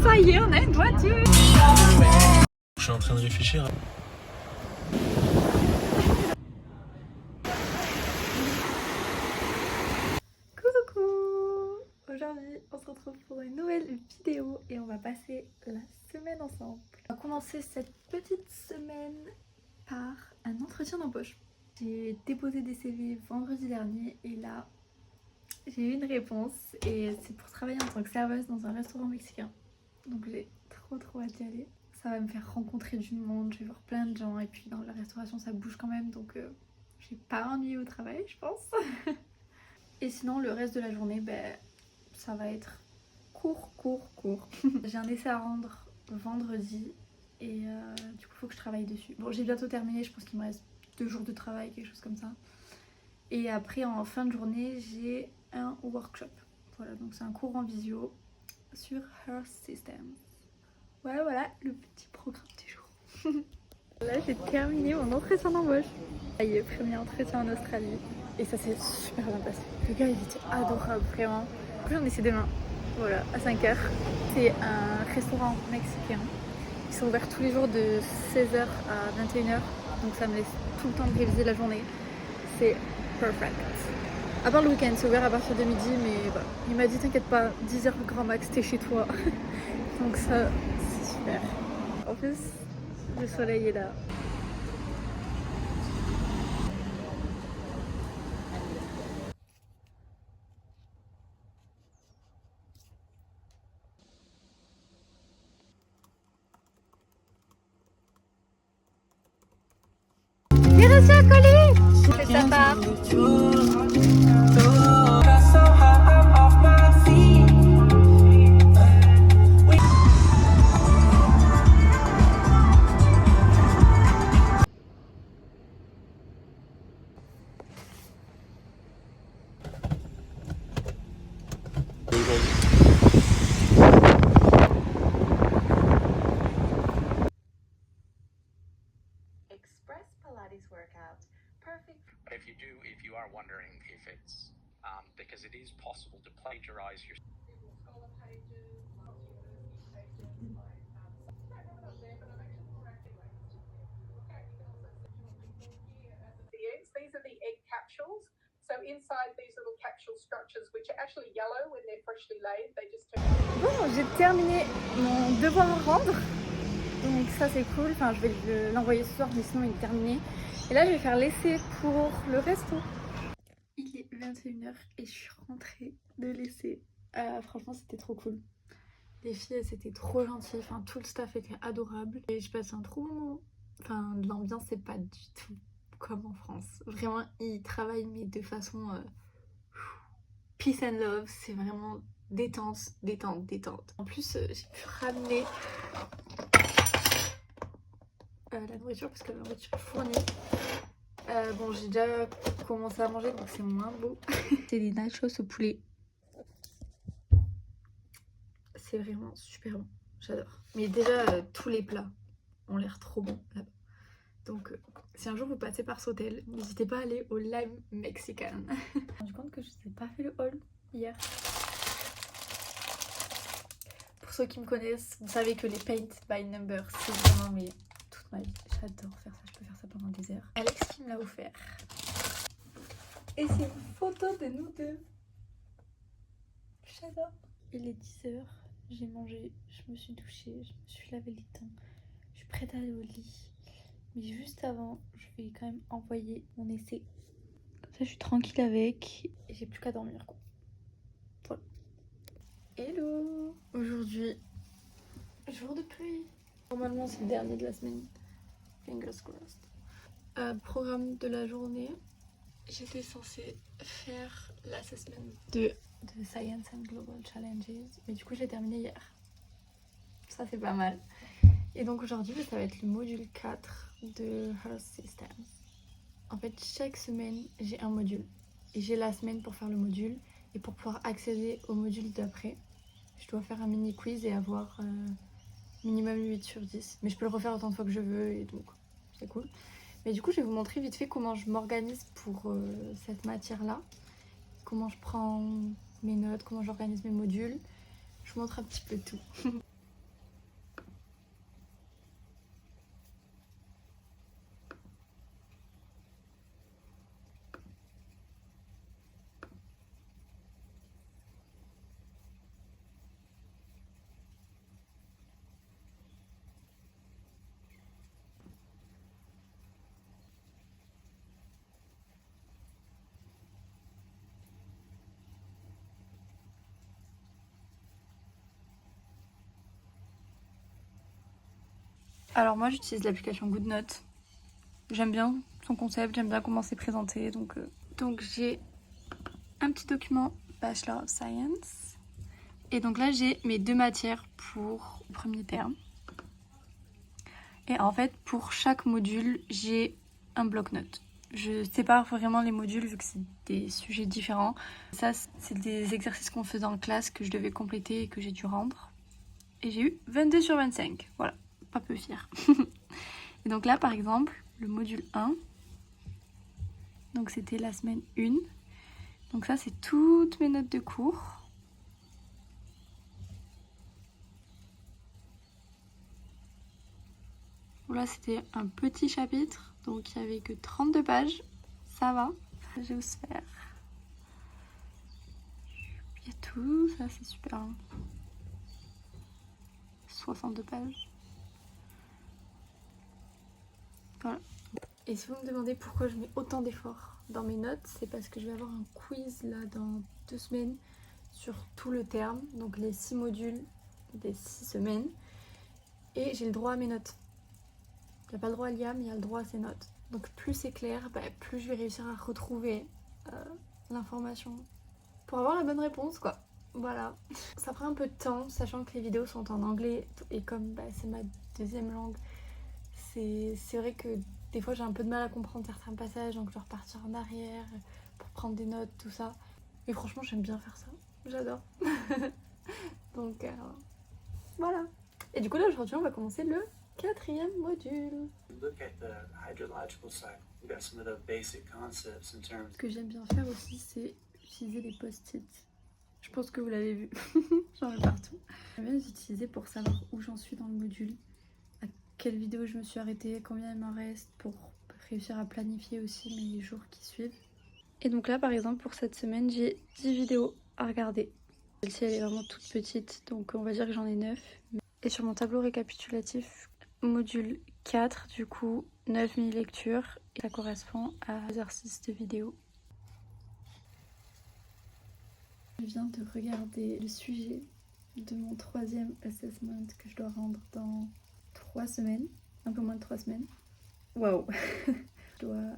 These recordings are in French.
Ça y est, on a une voiture. Je suis en train de réfléchir. Coucou. Aujourd'hui, on se retrouve pour une nouvelle vidéo et on va passer la semaine ensemble. On va commencer cette petite semaine par un entretien d'embauche. J'ai déposé des CV vendredi dernier et là, j'ai eu une réponse et c'est pour travailler en tant que serveuse dans un restaurant mexicain. Donc j'ai trop hâte d'y aller. Ça va me faire rencontrer du monde, je vais voir plein de gens et puis dans la restauration ça bouge quand même donc je vais pas m'ennuyer au travail je pense. Et sinon le reste de la journée ça va être court. J'ai un essai à rendre vendredi et du coup faut que je travaille dessus. Bon j'ai bientôt terminé, je pense qu'il me reste 2 jours de travail, quelque chose comme ça. Et après en fin de journée j'ai un workshop. Voilà donc c'est un cours en visio sur Her Systems. Voilà le petit programme du jour. Là j'ai terminé mon entretien d'embauche. Ça y est, premier entretien en Australie. Et ça s'est super bien passé. Le gars il était adorable vraiment. Après on essaie demain, voilà, à 5h. C'est un restaurant mexicain. Ils sont ouverts tous les jours de 16h à 21h. Donc ça me laisse tout le temps de réviser la journée. C'est perfect. À part le week-end, c'est ouvert à partir de midi, mais voilà. Il m'a dit t'inquiète pas, 10h grand max, t'es chez toi. Donc ça, c'est super. En plus, le soleil est là. J'ai reçu un colis. C'est sympa. Express Pilates workout. Perfect. If you are wondering if it's because it is possible to plagiarize your These are the egg capsules. So inside these little capsule structures, which are actually yellow when they're freshly laid, they just turn. Bon, j'ai terminé mon devoir à rendre. Donc ça c'est cool. Enfin, je vais l'envoyer ce soir, mais sinon il est terminé. Et là, je vais faire l'essai pour le resto. Il est 21h et je suis rentrée de l'essai. Franchement, c'était trop cool. Les filles, elles étaient trop gentilles. Enfin, tout le staff était adorable. Et je passe un trop bon moment. Enfin, l'ambiance, c'est pas du tout comme en France. Vraiment, ils travaillent, mais de façon peace and love. C'est vraiment détente. En plus, j'ai pu ramener la nourriture parce que la nourriture est fournie. Bon, j'ai déjà commencé à manger donc c'est moins beau. C'est des nachos au poulet. C'est vraiment super bon, j'adore. Mais déjà, tous les plats ont l'air trop bons là-bas. Donc, si un jour vous passez par cet hôtel, n'hésitez pas à aller au Lime Mexican. Je me suis rendu compte que je n'ai pas fait le haul hier. Pour ceux qui me connaissent, vous savez que les paint by number, c'est vraiment toute ma vie. J'adore faire ça, je peux faire ça pendant des heures. Alex qui me l'a offert. Et c'est une photo de nous deux. J'adore. Il est 10h, j'ai mangé, je me suis douchée, je me suis lavé les dents. Je suis prête à aller au lit. Mais juste avant, je vais quand même envoyer mon essai. Comme ça, je suis tranquille avec. Et j'ai plus qu'à dormir, quoi. Voilà. Hello. Aujourd'hui, jour de pluie. Normalement, c'est le dernier de la semaine. Fingers crossed. Programme de la journée. J'étais censée faire l'assessment de Science and Global Challenges. Mais du coup, j'ai terminé hier. Ça, c'est pas mal. Et donc aujourd'hui, ça va être le module 4 de Her Systems. En fait, chaque semaine, j'ai un module. Et j'ai la semaine pour faire le module. Et pour pouvoir accéder au module d'après, je dois faire un mini quiz et avoir minimum 8 sur 10. Mais je peux le refaire autant de fois que je veux et donc c'est cool. Mais du coup, je vais vous montrer vite fait comment je m'organise pour cette matière-là. Comment je prends mes notes, comment j'organise mes modules. Je vous montre un petit peu tout. Alors moi j'utilise l'application GoodNote. J'aime bien son concept, j'aime bien comment c'est présenté. Donc j'ai un petit document Bachelor of Science. Et donc là j'ai mes 2 matières pour le premier terme. Et en fait pour chaque module j'ai un bloc-notes. Je sépare vraiment les modules vu que c'est des sujets différents. Ça c'est des exercices qu'on faisait en classe que je devais compléter et que j'ai dû rendre. Et j'ai eu 22 sur 25. Voilà, pas peu fière. Et donc là, par exemple, le module 1, donc c'était la semaine 1. Donc ça, c'est toutes mes notes de cours. Là, c'était un petit chapitre, donc il n'y avait que 32 pages. Ça va. Géosphère. Il y a tout, ça c'est super long. 62 pages. Voilà. Et si vous me demandez pourquoi je mets autant d'efforts dans mes notes, c'est parce que je vais avoir un quiz là dans 2 semaines sur tout le terme, donc les 6 modules des 6 semaines. Et j'ai le droit à mes notes. Il n'y a pas le droit à l'IA, mais il y a le droit à ses notes. Donc plus c'est clair, plus je vais réussir à retrouver l'information pour avoir la bonne réponse, quoi. Voilà. Ça prend un peu de temps, sachant que les vidéos sont en anglais et comme c'est ma 2e langue, c'est vrai que des fois j'ai un peu de mal à comprendre certains passages, donc je dois repartir en arrière pour prendre des notes, tout ça. Et franchement j'aime bien faire ça, j'adore. Donc voilà. Et du coup là aujourd'hui on va commencer le 4e module. Look at the hydrological cycle. We got some of the basic concepts in terms. Ce que j'aime bien faire aussi c'est utiliser les post-it. Je pense que vous l'avez vu, j'en ai partout. J'aime bien les utiliser pour savoir où j'en suis dans le module, à quelle vidéo je me suis arrêtée, combien il m'en reste, pour réussir à planifier aussi mes jours qui suivent. Et donc là par exemple pour cette semaine j'ai 10 vidéos à regarder. Celle-ci elle est vraiment toute petite, donc on va dire que j'en ai 9. Et sur mon tableau récapitulatif, module 4 du coup 9 mini-lectures. Et ça correspond à l'exercice de vidéo. Je viens de regarder le sujet de mon 3e assessment que je dois rendre dans 3 semaines, un peu moins de 3 semaines. Waouh. Je dois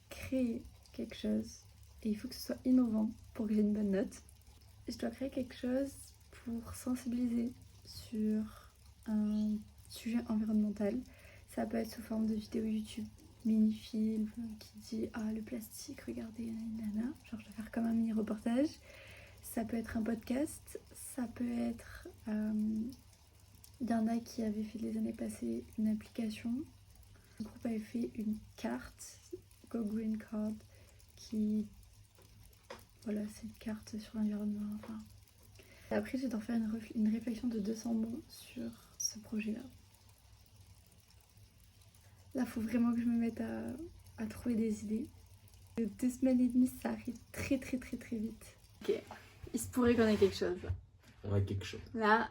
créer quelque chose et il faut que ce soit innovant pour que j'ai une bonne note. Je dois créer quelque chose pour sensibiliser sur un sujet environnemental. Ça peut être sous forme de vidéo YouTube, mini-film qui dit ah le plastique, regardez, nanana. Genre je dois faire comme un mini reportage. Ça peut être un podcast, ça peut être... Il y en a qui avaient fait les années passées une application. Le groupe avait fait une carte, Go Green Card, qui... Voilà, c'est une carte sur l'environnement. Enfin. Et après, je dois faire une réflexion de 200 mots sur ce projet-là. Là, il faut vraiment que je me mette à trouver des idées. 2 semaines et demie, ça arrive très vite. Ok. Il se pourrait qu'on ait quelque chose. On a quelque chose. Là,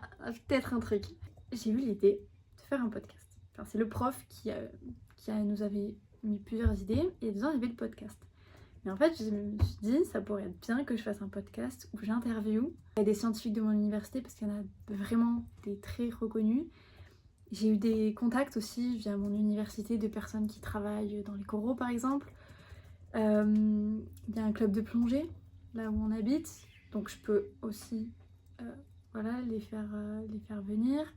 peut-être un truc. J'ai eu l'idée de faire un podcast. Enfin, c'est le prof qui nous avait mis plusieurs idées et dedans il y avait le podcast. Mais en fait, je me suis dit, ça pourrait être bien que je fasse un podcast où j'interviewe des scientifiques de mon université parce qu'il y en a vraiment des très reconnus. J'ai eu des contacts aussi via mon université de personnes qui travaillent dans les coraux par exemple. Il y a un club de plongée là où on habite. Donc je peux aussi les faire venir.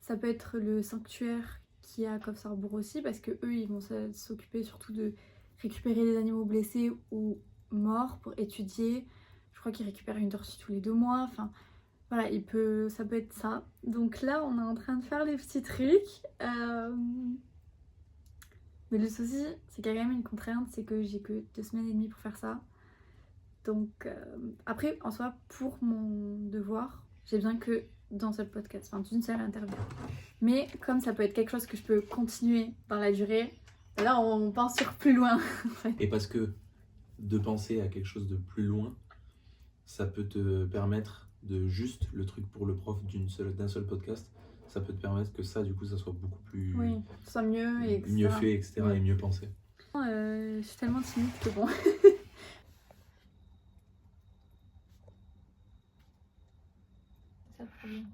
Ça peut être le sanctuaire qui est à Coffre-Sarrebourg aussi parce que eux ils vont s'occuper surtout de récupérer les animaux blessés ou morts pour étudier. Je crois qu'ils récupèrent une tortue tous les 2 mois. Enfin voilà, ça peut être ça. Donc là on est en train de faire les petits trucs. Mais le souci c'est qu'il y a quand même une contrainte, c'est que j'ai que 2 semaines et demie pour faire ça. Donc après en soi pour mon devoir j'ai besoin que d'un seul podcast, enfin d'une seule interview. Mais comme ça peut être quelque chose que je peux continuer dans la durée, là on pense sur plus loin. Et parce que de penser à quelque chose de plus loin, ça peut te permettre de juste le truc pour le prof d'un seul podcast, ça peut te permettre que ça du coup ça soit beaucoup plus Oui, que ce soit mieux et mieux fait, etc. Ouais. Et mieux pensé. Je suis tellement timide que bon. C'est ça le problème.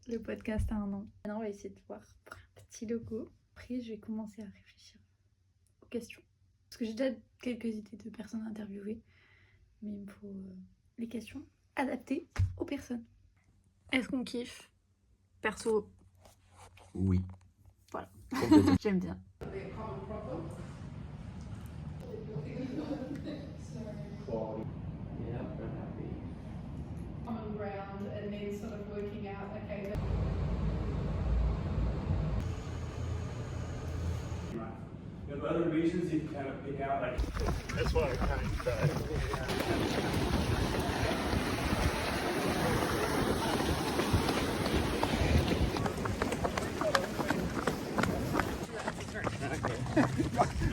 le podcast a 1 an. Maintenant, on va essayer de voir pour un petit logo. Après, je vais commencer à réfléchir aux questions. Parce que j'ai déjà quelques idées de personnes à interviewer. Mais il me faut les questions adaptées aux personnes. Est-ce qu'on kiffe? Perso, Oui. voilà. Complètement. J'aime bien. Common ground and then sort of working out, okay, There are other reasons you can kind of pick out, like, that's why I kind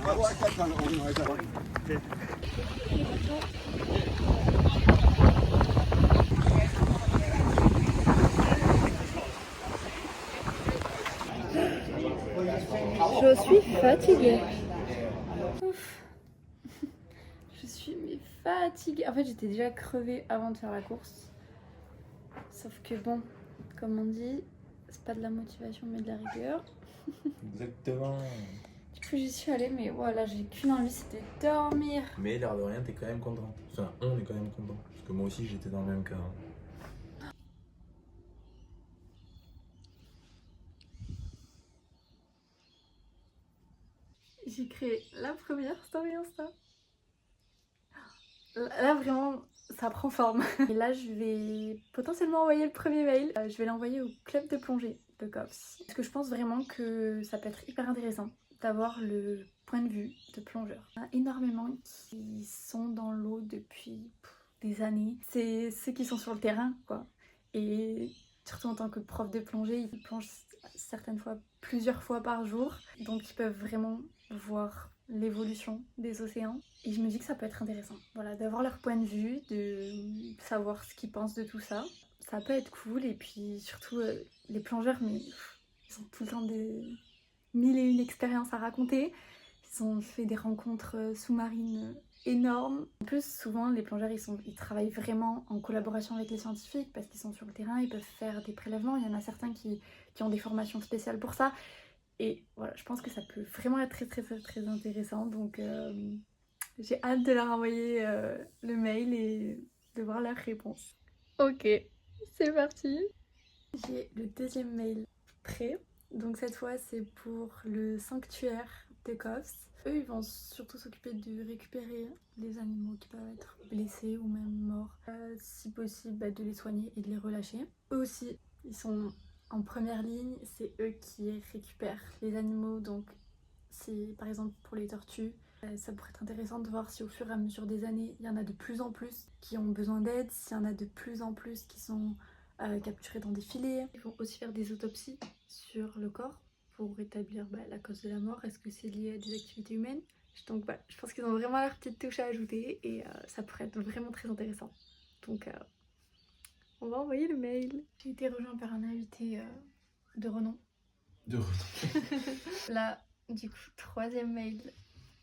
I like that kind of organisation. Je suis fatiguée. Ouf. Je suis fatiguée. En fait, j'étais déjà crevée avant de faire la course. Sauf que bon, comme on dit, c'est pas de la motivation mais de la rigueur. Exactement. Du coup, j'y suis allée, mais voilà, j'ai qu'une envie, c'était de dormir. Mais l'air de rien, t'es quand même content. Enfin, on est quand même content. Parce que moi aussi, j'étais dans le même cas. J'ai créé la première story Insta. Là, vraiment, ça prend forme. Et là, je vais potentiellement envoyer le premier mail. Je vais l'envoyer au club de plongée de Coffs. Parce que je pense vraiment que ça peut être hyper intéressant d'avoir le point de vue de plongeurs. Il y en a énormément qui sont dans l'eau depuis des années. C'est ceux qui sont sur le terrain, quoi. Et surtout en tant que prof de plongée, ils plongent certaines fois plusieurs fois par jour. Donc ils peuvent vraiment voir l'évolution des océans. Et je me dis que ça peut être intéressant. Voilà, d'avoir leur point de vue, de savoir ce qu'ils pensent de tout ça. Ça peut être cool. Et puis surtout, les plongeurs, mais ils ont tout le temps des 1001 expériences à raconter. Ils ont fait des rencontres sous-marines énormes. En plus, souvent, les plongeurs, ils travaillent vraiment en collaboration avec les scientifiques parce qu'ils sont sur le terrain, ils peuvent faire des prélèvements. Il y en a certains qui ont des formations spéciales pour ça. Et voilà, je pense que ça peut vraiment être très intéressant. Donc, j'ai hâte de leur envoyer le mail et de voir leur réponse. Ok, c'est parti. J'ai le deuxième mail prêt. Donc cette fois, c'est pour le sanctuaire de Coffs. Eux, ils vont surtout s'occuper de récupérer les animaux qui peuvent être blessés ou même morts. Si possible, de les soigner et de les relâcher. Eux aussi, ils sont en première ligne. C'est eux qui récupèrent les animaux. Donc, si par exemple pour les tortues, ça pourrait être intéressant de voir si au fur et à mesure des années, il y en a de plus en plus qui ont besoin d'aide. S'il y en a de plus en plus qui sont capturés dans des filets. Ils vont aussi faire des autopsies sur le corps pour établir la cause de la mort. Est-ce que c'est lié à des activités humaines? Donc je pense qu'ils ont vraiment leur petite touche à ajouter et ça pourrait être vraiment très intéressant. Donc on va envoyer le mail. J'ai été rejointe par un invité de renom. De retour. Là, du coup, troisième mail,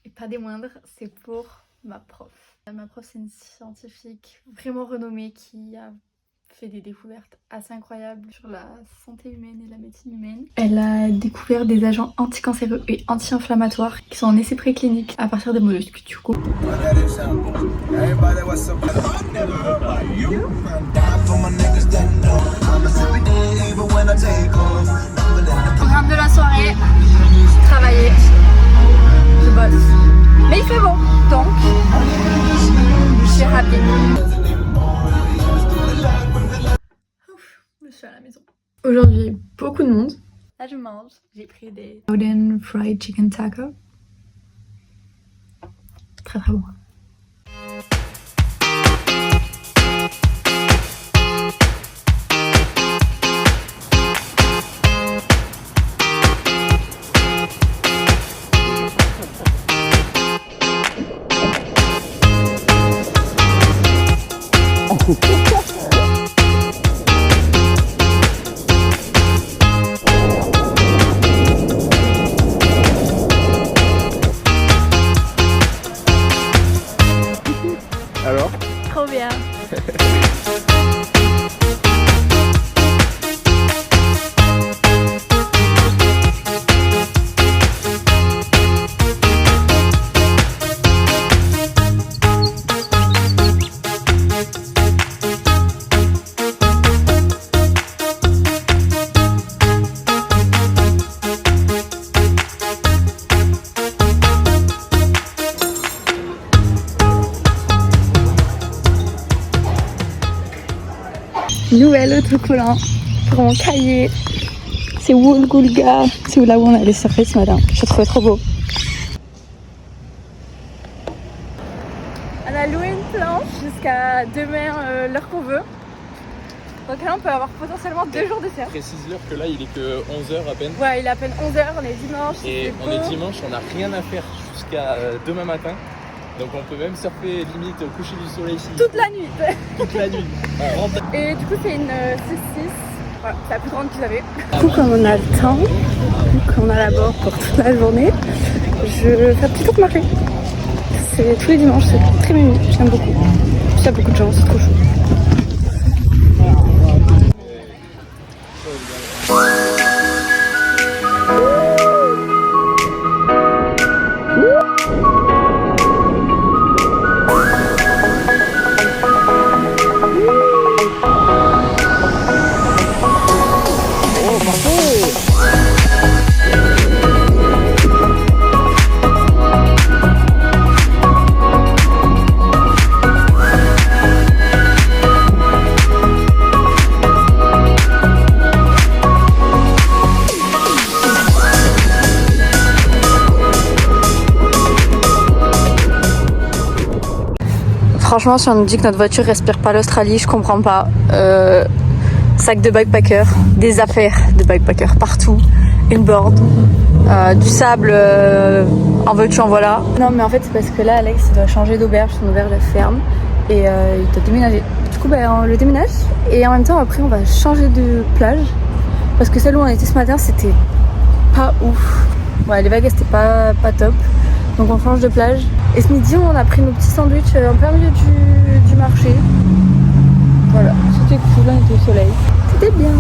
et pas des moindres, c'est pour ma prof. Ma prof, c'est une scientifique vraiment renommée qui a fait des découvertes assez incroyables sur la santé humaine et la médecine humaine. Elle a découvert des agents anticancéreux et anti-inflammatoires qui sont en essai préclinique à partir des mollusques du coup. Programme de la soirée, travailler, je bosse. Mais il fait bon, donc je suis ravie. Je suis à la maison. Aujourd'hui, beaucoup de monde. Là, je mange. J'ai pris des Golden Fried Chicken Taco. Très bon. Alors? Trop bien. Nouvel autocollant pour mon cahier. C'est Woolgoolga. C'est là où on allait surfer ce matin. Je trouve trop beau. On a loué une planche jusqu'à demain, l'heure qu'on veut. Donc là on peut avoir potentiellement 2 jours de surf. Précise-leur que là il est que 11h à peine. Ouais, il est à peine 11h, on est dimanche. Et on est dimanche, on n'a rien à faire jusqu'à demain matin. Donc on peut même surfer limite au coucher du soleil ici. Toute la nuit. Toute la nuit. On rentre. Et du coup c'est une 6-6. Voilà, c'est la plus grande qu'ils avaient. Du coup comme on a le temps, comme on a la bord pour toute la journée, je fais plutôt que marcher. C'est tous les dimanches, c'est très mimi, j'aime beaucoup. Il y a beaucoup de gens, c'est trop chaud. Franchement, si on nous dit que notre voiture respire pas l'Australie, je comprends pas. Sac de backpacker, des affaires de backpacker partout, une board, du sable, en veux-tu en voilà. Non mais en fait c'est parce que là Alex il doit changer d'auberge, son auberge ferme et il doit déménager. Du coup on le déménage et en même temps après on va changer de plage parce que celle où on était ce matin c'était pas ouf. Ouais, les vagues c'était pas top. Donc on change de plage. Et ce midi on a pris nos petits sandwichs en plein milieu du marché. Voilà, c'était cool, on était au soleil. C'était bien.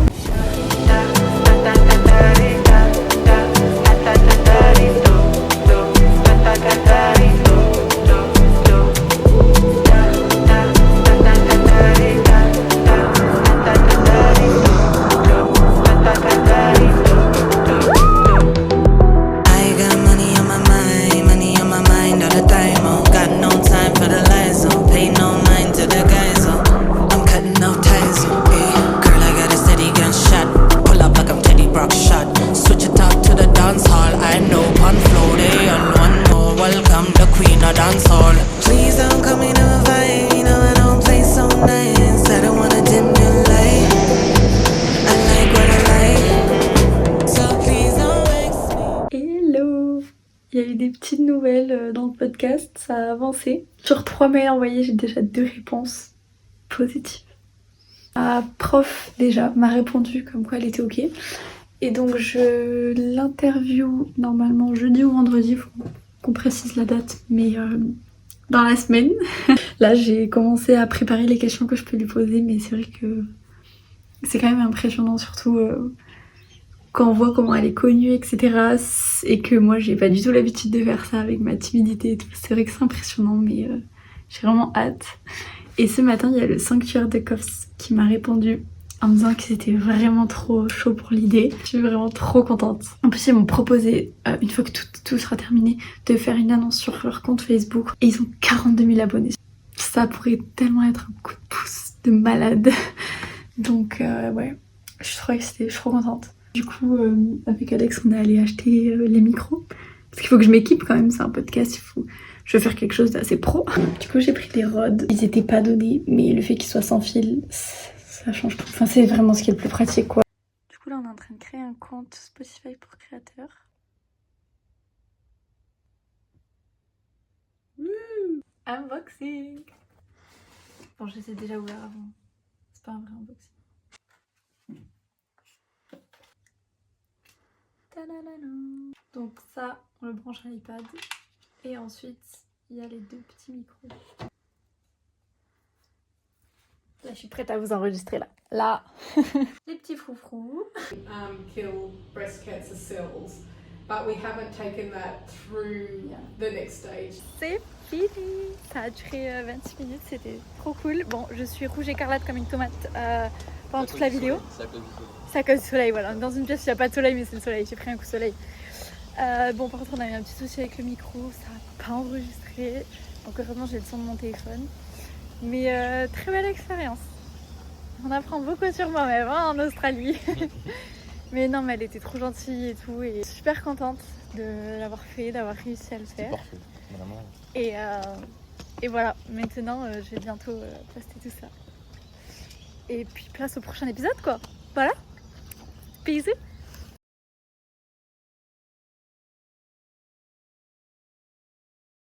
Il y a eu des petites nouvelles dans le podcast, ça a avancé. Sur 3 mails envoyés, j'ai déjà 2 réponses positives. Ma prof, déjà, m'a répondu comme quoi elle était ok. Et donc je l'interview normalement jeudi ou vendredi, faut qu'on précise la date, mais dans la semaine. Là j'ai commencé à préparer les questions que je peux lui poser, mais c'est vrai que c'est quand même impressionnant, surtout quand on voit comment elle est connue, etc. Et que moi j'ai pas du tout l'habitude de faire ça avec ma timidité et tout. C'est vrai que c'est impressionnant, mais j'ai vraiment hâte. Et ce matin il y a le sanctuaire de Coffs qui m'a répondu en me disant que c'était vraiment trop chaud pour l'idée. Je suis vraiment trop contente. En plus ils m'ont proposé, une fois que tout sera terminé, de faire une annonce sur leur compte Facebook. Et ils ont 42 000 abonnés. Ça pourrait tellement être un coup de pouce de malade. Donc ouais, je suis trop contente. Du coup, avec Alex, on est allé acheter les micros. Parce qu'il faut que je m'équipe quand même, c'est un podcast, je veux faire quelque chose d'assez pro. Du coup, j'ai pris des rods. Ils étaient pas donnés, mais le fait qu'ils soient sans fil, ça change tout. Enfin, c'est vraiment ce qui est le plus pratique, quoi. Du coup, là, on est en train de créer un compte Spotify pour créateurs. Wouh! Unboxing! Bon, je les ai déjà ouverts avant. C'est pas un vrai unboxing. Donc ça, on le branche à l'iPad. Et ensuite, il y a les 2 petits micros. Là, je suis prête à vous enregistrer là. Les petits froufrous. Kill breast cancer cells, but we haven't taken that through the next stage. C'est fini. Ça a duré 26 minutes, c'était trop cool. Bon, je suis rouge écarlate comme une tomate pendant toute la vidéo. C'est à cause du soleil, voilà. Dans une pièce, il n'y a pas de soleil, mais c'est le soleil. J'ai pris un coup de soleil. Bon, par contre, on a eu un petit souci avec le micro. Ça n'a pas enregistré. Donc, heureusement, j'ai le son de mon téléphone. Mais très belle expérience. On apprend beaucoup sur moi-même en Australie. Mais non, mais elle était trop gentille et tout, et super contente de l'avoir fait, d'avoir réussi à le C'était faire. parfait, vraiment. Et voilà, maintenant je vais bientôt poster tout ça. Et puis place au prochain épisode quoi. Voilà. Bisous.